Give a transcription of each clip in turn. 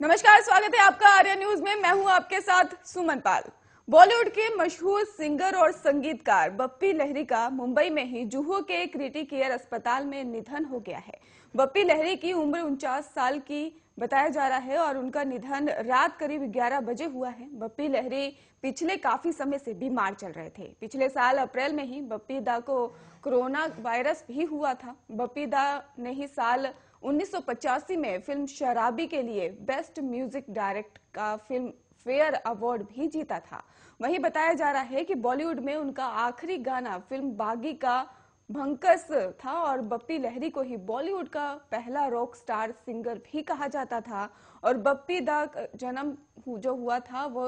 नमस्कार, स्वागत है आपका आर्या न्यूज में। मैं हूं आपके साथ सुमन पाल। बॉलीवुड के मशहूर सिंगर और संगीतकार बप्पी लहरी का मुंबई में ही जुहू के क्रिटिकल केयर अस्पताल में निधन हो गया है। बप्पी लहरी की उम्र 49 साल की बताया जा रहा है और उनका निधन रात करीब 11 बजे हुआ है। बप्पी लहरी पिछले काफी समय से बीमार चल रहे थे। पिछले साल अप्रैल में ही बप्पी दा को कोरोना वायरस भी हुआ था। बप्पी दा ने ही साल 1985 में फिल्म शराबी के लिए बेस्ट म्यूजिक डायरेक्ट का फिल्म फेयर अवार्ड भी जीता था। वहीं बताया जा रहा है कि बॉलीवुड में उनका आखिरी गाना फिल्म बागी का भंकस था और बप्पी लहरी को ही बॉलीवुड का पहला रॉक स्टार सिंगर भी कहा जाता था। और बप्पी दा जन्म जो हुआ था वो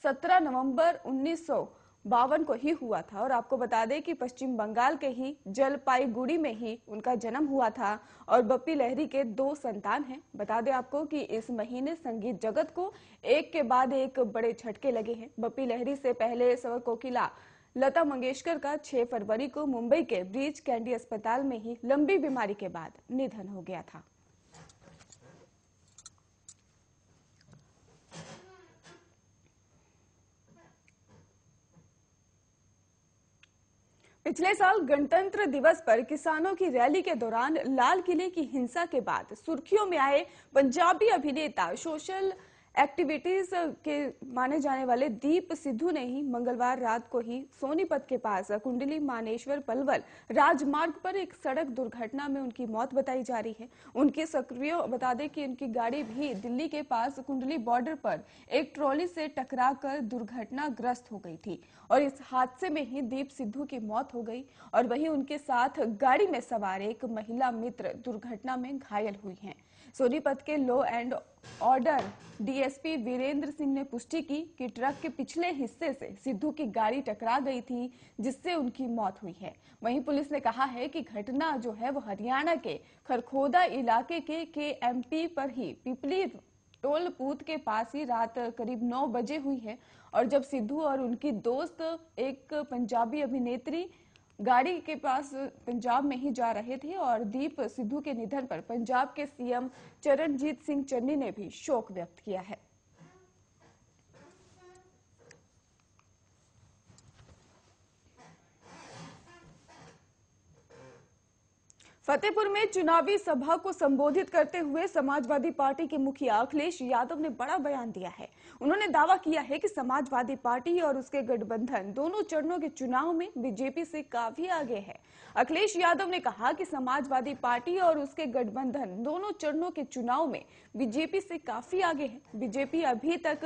17 नवंबर 1952 को ही हुआ था। और आपको बता दें कि पश्चिम बंगाल के ही जलपाईगुड़ी में ही उनका जन्म हुआ था। और बप्पी लहरी के 2 संतान हैं। बता दें आपको कि इस महीने संगीत जगत को एक के बाद एक बड़े झटके लगे हैं। बप्पी लहरी से पहले स्वर कोकिला लता मंगेशकर का 6 फरवरी को मुंबई के ब्रीच कैंडी अस्पताल में ही लंबी बीमारी के बाद निधन हो गया था। पिछले साल गणतंत्र दिवस पर किसानों की रैली के दौरान लाल किले की हिंसा के बाद सुर्खियों में आए पंजाबी अभिनेता सोशल एक्टिविटीज के माने जाने वाले दीप सिद्धू ने ही मंगलवार रात को ही सोनीपत के पास कुंडली मानेश्वर पलवल राजमार्ग पर एक सड़क दुर्घटना में उनकी मौत बताई जा रही है। उनके सक्रिय बता दें कि उनकी गाड़ी भी दिल्ली के पास कुंडली बॉर्डर पर एक ट्रॉली से टकराकर दुर्घटनाग्रस्त हो गई थी और इस हादसे में ही दीप सिद्धू की मौत हो गई और वहीं उनके साथ गाड़ी में सवार एक महिला मित्र दुर्घटना में घायल हुई हैं। सोनीपत के law and order DSP Virendra Singh ने पुष्टि की कि ट्रक के पिछले हिस्से से सिद्धू की गाड़ी टकरा गई थी जिससे उनकी मौत हुई है। वहीं पुलिस ने कहा है कि घटना जो है वो हरियाणा के खरखोदा इलाके के एमपी पर ही पिपली टोल बूथ के पास ही रात करीब 9 बजे हुई है। और जब सिद्धू और उनकी दोस्त एक पंजाबी अभिनेत्री गाड़ी के पास पंजाब में ही जा रहे थे और दीप सिद्धू के निधन पर पंजाब के सीएम चरणजीत सिंह चन्नी ने भी शोक व्यक्त किया है। फतेहपुर में चुनावी सभा को संबोधित करते हुए समाजवादी पार्टी के मुखिया अखिलेश यादव ने बड़ा बयान दिया है। उन्होंने दावा किया है कि समाजवादी पार्टी और उसके गठबंधन दोनों चरणों के चुनाव में बीजेपी से काफी आगे है। अखिलेश यादव ने कहा कि समाजवादी पार्टी और उसके गठबंधन दोनों चरणों के चुनाव में बीजेपी से काफी आगे है। बीजेपी अभी तक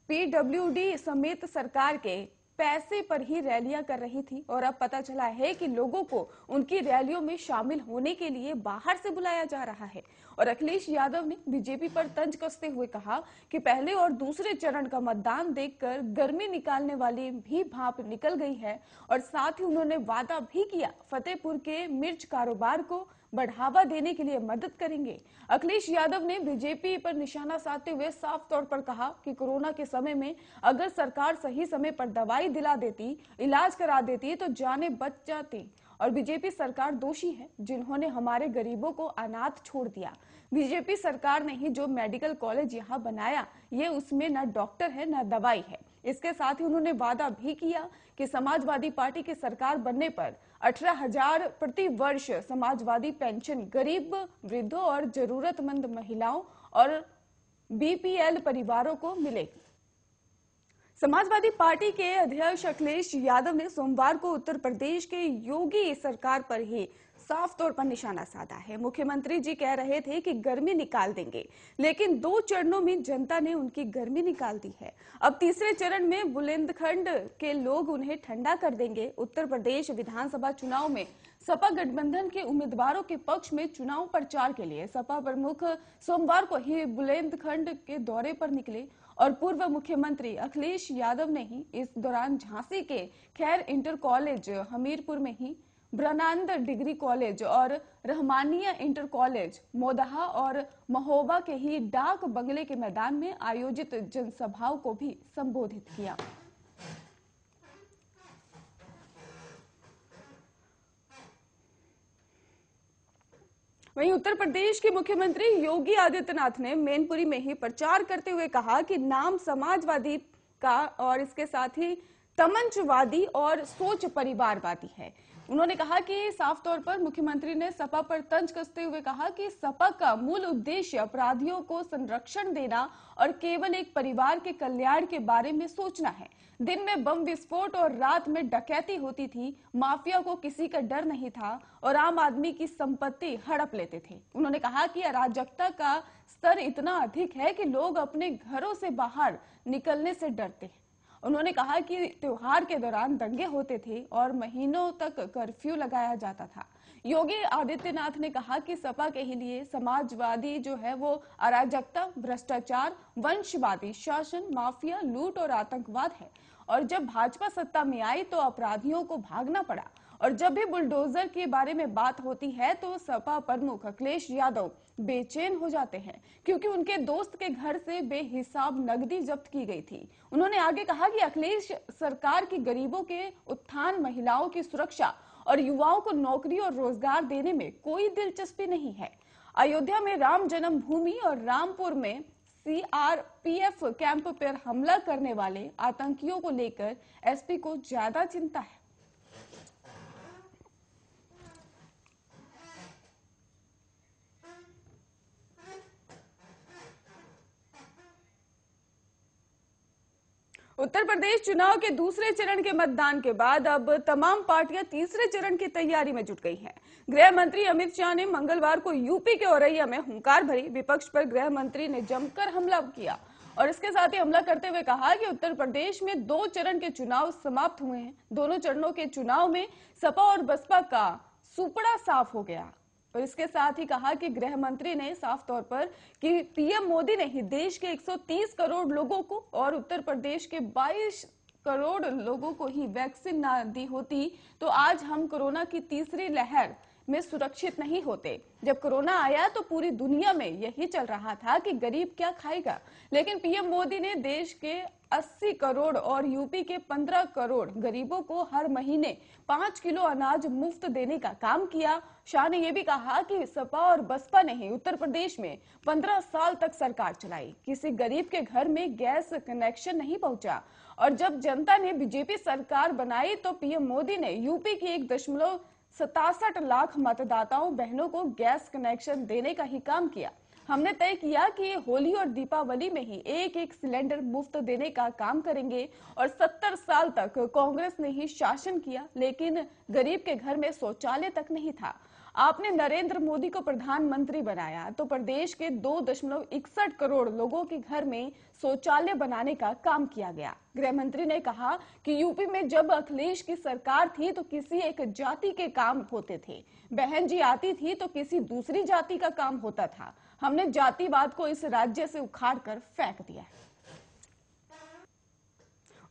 पीडब्ल्यूडी समेत सरकार के पैसे पर ही रैलियां कर रही थी और अब पता चला है कि लोगों को उनकी रैलियों में शामिल होने के लिए बाहर से बुलाया जा रहा है। और अखिलेश यादव ने बीजेपी पर तंज कसते हुए कहा कि पहले और दूसरे चरण का मतदान देखकर गर्मी निकालने वाली भी भाप निकल गई है। और साथ ही उन्होंने वादा भी किया फतेहपुर के मिर्च कारोबार को बढ़ावा देने के लिए मदद करेंगे। अखिलेश यादव ने बीजेपी पर निशाना साधते हुए साफ तौर पर कहा कि कोरोना के समय में अगर सरकार सही समय पर दवाई दिला देती, इलाज करा देती तो जानें बच जाती और बीजेपी सरकार दोषी है जिन्होंने हमारे गरीबों को अनाथ छोड़ दिया। बीजेपी सरकार ने ही जो मेडिकल कॉलेज यहाँ बनाया ये उसमें न डॉक्टर है न दवाई है। इसके साथ ही उन्होंने वादा भी किया कि समाजवादी पार्टी की सरकार बनने पर 18,000 प्रति वर्ष समाजवादी पेंशन गरीब वृद्धों और जरूरतमंद महिलाओं और बीपीएल परिवारों को मिलेगी। समाजवादी पार्टी के अध्यक्ष अखिलेश यादव ने सोमवार को उत्तर प्रदेश के योगी सरकार पर ही साफ तौर पर निशाना साधा है। मुख्यमंत्री जी कह रहे थे कि गर्मी निकाल देंगे, लेकिन 2 चरणों में जनता ने उनकी गर्मी निकाल दी है। अब तीसरे चरण में बुलंदखंड के लोग उन्हें ठंडा कर देंगे। उत्तर प्रदेश विधानसभा चुनाव में सपा गठबंधन के उम्मीदवारों के पक्ष में चुनाव प्रचार के लिए सपा प्रमुख सोमवार को ही बुलंदखंड के दौरे पर निकले और पूर्व मुख्यमंत्री अखिलेश यादव ने ही इस दौरान झांसी के खैर इंटर कॉलेज, हमीरपुर में ही ब्रह्मानंद डिग्री कॉलेज और रहमानिया इंटर कॉलेज मोदहा और महोबा के ही डाक बंगले के मैदान में आयोजित जनसभाओं को भी संबोधित किया। वहीं उत्तर प्रदेश के मुख्यमंत्री योगी आदित्यनाथ ने मैनपुरी में ही प्रचार करते हुए कहा कि नाम समाजवादी का और इसके साथ ही तमंचवादी और सोच परिवारवादी है। उन्होंने कहा कि साफ तौर पर मुख्यमंत्री ने सपा पर तंज कसते हुए कहा कि सपा का मूल उद्देश्य अपराधियों को संरक्षण देना और केवल एक परिवार के कल्याण के बारे में सोचना है। दिन में बम विस्फोट और रात में डकैती होती थी, माफिया को किसी का डर नहीं था और आम आदमी की संपत्ति हड़प लेते थे। उन्होंने कहा कि अराजकता का स्तर इतना अधिक है कि लोग अपने घरों से बाहर निकलने से डरते हैं। उन्होंने कहा कि त्योहार के दौरान दंगे होते थे और महीनों तक कर्फ्यू लगाया जाता था। योगी आदित्यनाथ ने कहा कि सपा के ही लिए समाजवादी जो है वो अराजकता, भ्रष्टाचार, वंशवादी शासन, माफिया, लूट और आतंकवाद है। और जब भाजपा सत्ता में आई तो अपराधियों को भागना पड़ा। और जब भी बुलडोजर के बारे में बात होती है तो सपा प्रमुख अखिलेश यादव बेचैन हो जाते हैं, क्योंकि उनके दोस्त के घर से बेहिसाब नकदी जब्त की गई थी। उन्होंने आगे कहा कि अखिलेश सरकार की गरीबों के उत्थान, महिलाओं की सुरक्षा और युवाओं को नौकरी और रोजगार देने में कोई दिलचस्पी नहीं है। अयोध्या में राम जन्मभूमि और रामपुर में सीआरपीएफ कैंप पर हमला करने वाले आतंकियों को लेकर एसपी को ज्यादा चिंता है। उत्तर प्रदेश चुनाव के दूसरे चरण के मतदान के बाद अब तमाम पार्टियां तीसरे चरण की तैयारी में जुट गई हैं। गृह मंत्री अमित शाह ने मंगलवार को यूपी के औरैया में हुंकार भरी। विपक्ष पर गृह मंत्री ने जमकर हमला किया और इसके साथ ही हमला करते हुए कहा कि उत्तर प्रदेश में 2 चरण के चुनाव समाप्त हुए हैं। दोनों चरणों के चुनाव में सपा और बसपा का सुपड़ा साफ हो गया। और इसके साथ ही कहा कि गृह मंत्री ने साफ तौर पर कि पीएम मोदी ने ही देश के 130 करोड़ लोगों को और उत्तर प्रदेश के 22 करोड़ लोगों को ही वैक्सीन ना दी होती तो आज हम कोरोना की तीसरी लहर में सुरक्षित नहीं होते। जब कोरोना आया तो पूरी दुनिया में यही चल रहा था कि गरीब क्या खाएगा, लेकिन पीएम मोदी ने देश के 80 करोड़ और यूपी के 15 करोड़ गरीबों को हर महीने 5 किलो अनाज मुफ्त देने का काम किया। शाह ने यह भी कहा कि सपा और बसपा ने ही उत्तर प्रदेश में 15 साल तक सरकार चलाई, किसी गरीब के घर में गैस कनेक्शन नहीं पहुंचा। और जब जनता ने बीजेपी सरकार बनाई तो पीएम मोदी ने यूपी की 1.67 लाख मतदाताओं बहनों को गैस कनेक्शन देने का ही काम किया। हमने तय किया कि होली और दीपावली में ही एक सिलेंडर मुफ्त देने का काम करेंगे। और 70 साल तक कांग्रेस ने ही शासन किया, लेकिन गरीब के घर में शौचालय तक नहीं था। आपने नरेंद्र मोदी को प्रधानमंत्री बनाया तो प्रदेश के 2.61 करोड़ लोगों के घर में शौचालय बनाने का काम किया गया। गृह मंत्री ने कहा कि यूपी में जब अखिलेश की सरकार थी तो किसी एक जाति के काम होते थे, बहन जी आती थी तो किसी दूसरी जाति का काम होता था। हमने जातिवाद को इस राज्य से उखाड़ कर फेंक दिया है।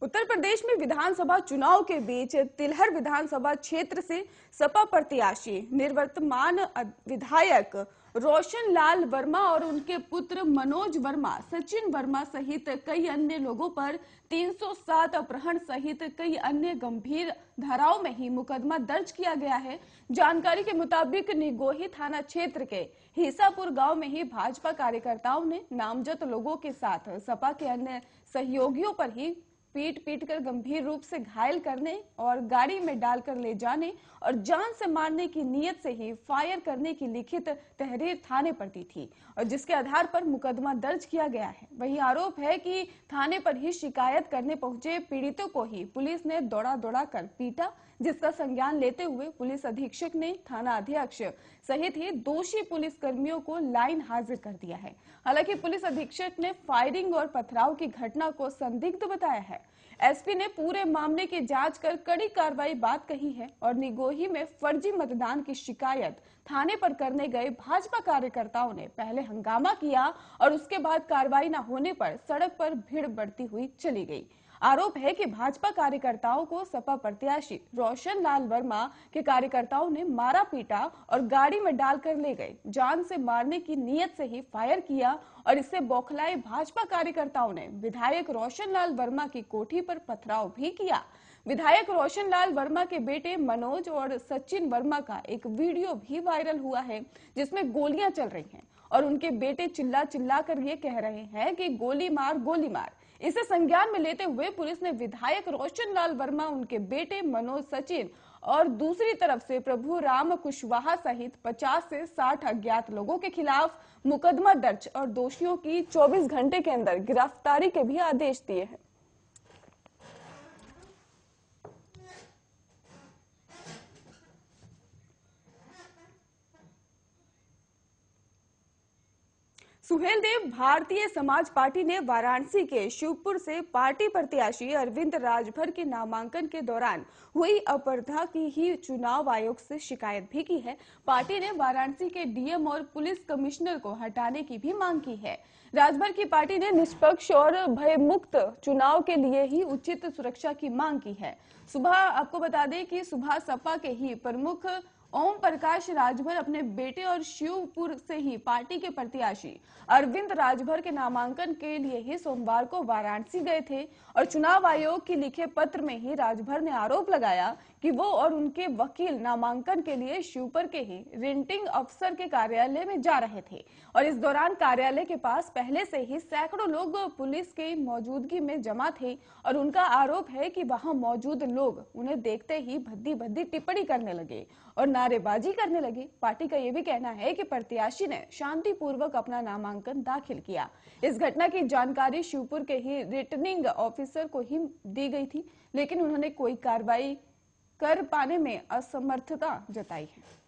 उत्तर प्रदेश में विधानसभा चुनाव के बीच तिलहर विधानसभा क्षेत्र से सपा प्रत्याशी निवर्तमान विधायक रोशन लाल वर्मा और उनके पुत्र मनोज वर्मा, सचिन वर्मा सहित कई अन्य लोगों पर 307 अपहरण सहित कई अन्य गंभीर धाराओं में ही मुकदमा दर्ज किया गया है। जानकारी के मुताबिक निगोही थाना क्षेत्र के हिसापुर गांव में ही भाजपा कार्यकर्ताओं ने नामजद लोगों के साथ सपा के अन्य सहयोगियों पर ही पीट कर गंभीर रूप से घायल करने और गाड़ी में डालकर ले जाने और जान से मारने की नीयत से ही फायर करने की लिखित तहरीर थाने पर दी थी और जिसके आधार पर मुकदमा दर्ज किया गया है। वहीं आरोप है कि थाने पर ही शिकायत करने पहुंचे पीड़ितों को ही पुलिस ने दौड़ा कर पीटा, जिसका संज्ञान लेते हुए पुलिस अधीक्षक ने थाना अध्यक्ष सहित ही दोषी पुलिस कर्मियों को लाइन हाजिर कर दिया है। हालांकि पुलिस अधीक्षक ने फायरिंग और पथराव की घटना को संदिग्ध बताया है। एसपी ने पूरे मामले की जांच कर कड़ी कार्रवाई बात कही है और निगोही में फर्जी मतदान की शिकायत थाने पर करने गए भाजपा कार्यकर्ताओं ने पहले हंगामा किया और उसके बाद कार्रवाई न होने पर सड़क पर भीड़ बढ़ती हुई चली गई। आरोप है कि भाजपा कार्यकर्ताओं को सपा प्रत्याशी रोशन लाल वर्मा के कार्यकर्ताओं ने मारा पीटा और गाड़ी में डालकर ले गए, जान से मारने की नीयत से ही फायर किया और इससे बौखलाए भाजपा कार्यकर्ताओं ने विधायक रोशन लाल वर्मा की कोठी पर पथराव भी किया। विधायक रोशन लाल वर्मा के बेटे मनोज और सचिन वर्मा का एक वीडियो भी वायरल हुआ है जिसमें गोलियां चल रही हैं और उनके बेटे चिल्ला चिल्ला कर ये कह रहे हैं कि गोली मार गोली मार। इसे संज्ञान में लेते हुए पुलिस ने विधायक रोशन लाल वर्मा, उनके बेटे मनोज, सचिन और दूसरी तरफ से प्रभु राम कुशवाहा सहित 50 से 60 अज्ञात लोगों के खिलाफ मुकदमा दर्ज और दोषियों की 24 घंटे के अंदर गिरफ्तारी के भी आदेश दिए हैं। सुहेलदेव भारतीय समाज पार्टी ने वाराणसी के शिवपुर से पार्टी प्रत्याशी अरविंद राजभर के नामांकन के दौरान हुई अपराध की ही चुनाव आयोग से शिकायत भी की है। पार्टी ने वाराणसी के डीएम और पुलिस कमिश्नर को हटाने की भी मांग की है। राजभर की पार्टी ने निष्पक्ष और भयमुक्त चुनाव के लिए ही उचित सुरक्षा की मांग की है। सुबह आपको बता दें कि सुबह सपा के ही प्रमुख ओम प्रकाश राजभर अपने बेटे और शिवपुर से ही पार्टी के प्रत्याशी अरविंद राजभर के नामांकन के लिए ही सोमवार को वाराणसी गए थे और चुनाव आयोग के लिखे पत्र में ही राजभर ने आरोप लगाया कि वो और उनके वकील नामांकन के लिए शिवपुर के ही रिटर्निंग अफसर के कार्यालय में जा रहे थे और इस दौरान कार्यालय के पास पहले से ही सैकड़ों लोग पुलिस की मौजूदगी में जमा थे और उनका आरोप है कि वहां मौजूद लोग उन्हें देखते ही भद्दी भद्दी टिप्पणी करने लगे और नारेबाजी करने लगे। पार्टी का यह भी कहना है कि प्रत्याशी ने शांतिपूर्वक अपना नामांकन दाखिल किया। इस घटना की जानकारी शिवपुर के ही रिटर्निंग ऑफिसर को ही दी गई थी, लेकिन उन्होंने कोई कार्रवाई कर पाने में असमर्थता जताई है।